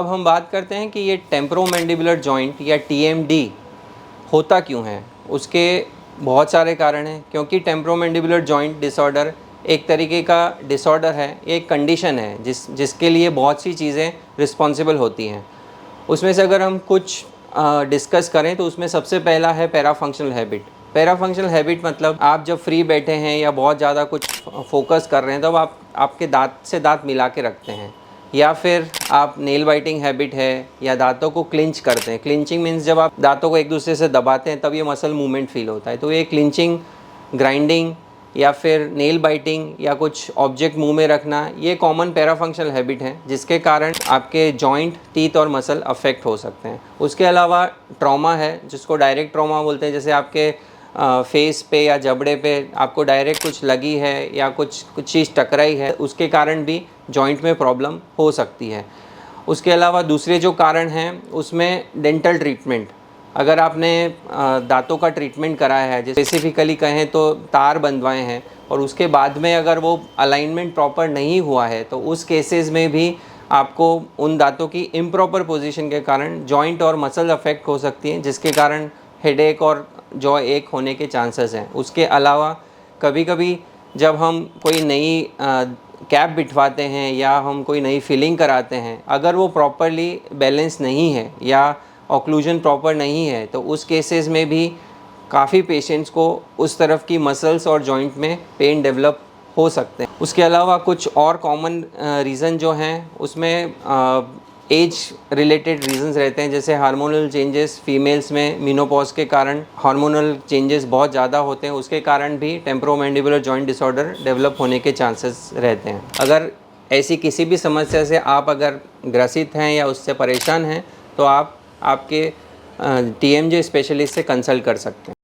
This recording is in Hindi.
अब हम बात करते हैं कि ये टेम्पोरोमैंडिबुलर जॉइंट या टीएमडी होता क्यों है। उसके बहुत सारे कारण हैं, क्योंकि टेम्पोरोमैंडिबुलर जॉइंट डिसऑर्डर एक तरीके का डिसऑर्डर है, एक कंडीशन है जिसके लिए बहुत सी चीज़ें रिस्पॉन्सिबल होती हैं। उसमें से अगर हम कुछ डिस्कस करें तो उसमें सबसे पहला है पैराफंक्शनल हैबिट। पैराफंक्शनल हैबिट मतलब आप जब फ्री बैठे हैं या बहुत ज़्यादा कुछ फोकस कर रहे हैं तब आप आपके दांत से दांत मिला के रखते हैं, या फिर आप नेल बाइटिंग हैबिट है, या दांतों को क्लिंच करते हैं। क्लिंचिंग मीन्स जब आप दांतों को एक दूसरे से दबाते हैं तब ये मसल मूवमेंट फील होता है। तो ये क्लिंचिंग, ग्राइंडिंग या फिर नेल बाइटिंग या कुछ ऑब्जेक्ट मुंह में रखना, ये कॉमन पैराफंक्शनल हैबिट हैं जिसके कारण आपके जॉइंट, टीथ और मसल अफेक्ट हो सकते हैं। उसके अलावा ट्रॉमा है, जिसको डायरेक्ट ट्रॉमा बोलते हैं। जैसे आपके फेस पे या जबड़े पे आपको डायरेक्ट कुछ लगी है या कुछ चीज़ टकराई है, उसके कारण भी जॉइंट में प्रॉब्लम हो सकती है। उसके अलावा दूसरे जो कारण हैं उसमें डेंटल ट्रीटमेंट, अगर आपने दांतों का ट्रीटमेंट कराया है, जैसे स्पेसिफिकली कहें तो तार बंधवाए हैं, और उसके बाद में अगर वो अलाइनमेंट प्रॉपर नहीं हुआ है तो उस केसेस में भी आपको उन दांतों की इम्प्रॉपर पोजीशन के कारण जॉइंट और मसल अफेक्ट हो सकती हैं, जिसके कारण हेडेक और जॉ एक होने के चांसेस हैं। उसके अलावा कभी कभी जब हम कोई नई कैप बिठवाते हैं या हम कोई नई फिलिंग कराते हैं, अगर वो प्रॉपरली बैलेंस नहीं है या ऑक्लूजन प्रॉपर नहीं है तो उस केसेस में भी काफ़ी पेशेंट्स को उस तरफ की मसल्स और जॉइंट में पेन डेवलप हो सकते हैं। उसके अलावा कुछ और कॉमन रीज़न जो हैं उसमें एज रिलेटेड रीजंस रहते हैं, जैसे हार्मोनल चेंजेस। फीमेल्स में मेनोपॉज के कारण हार्मोनल चेंजेस बहुत ज़्यादा होते हैं, उसके कारण भी टेम्पोरोमैंडिबुलर जॉइंट डिसऑर्डर डेवलप होने के चांसेस रहते हैं। अगर ऐसी किसी भी समस्या से आप अगर ग्रसित हैं या उससे परेशान हैं तो आप आपके टीएमजे स्पेशलिस्ट से कंसल्ट कर सकते हैं।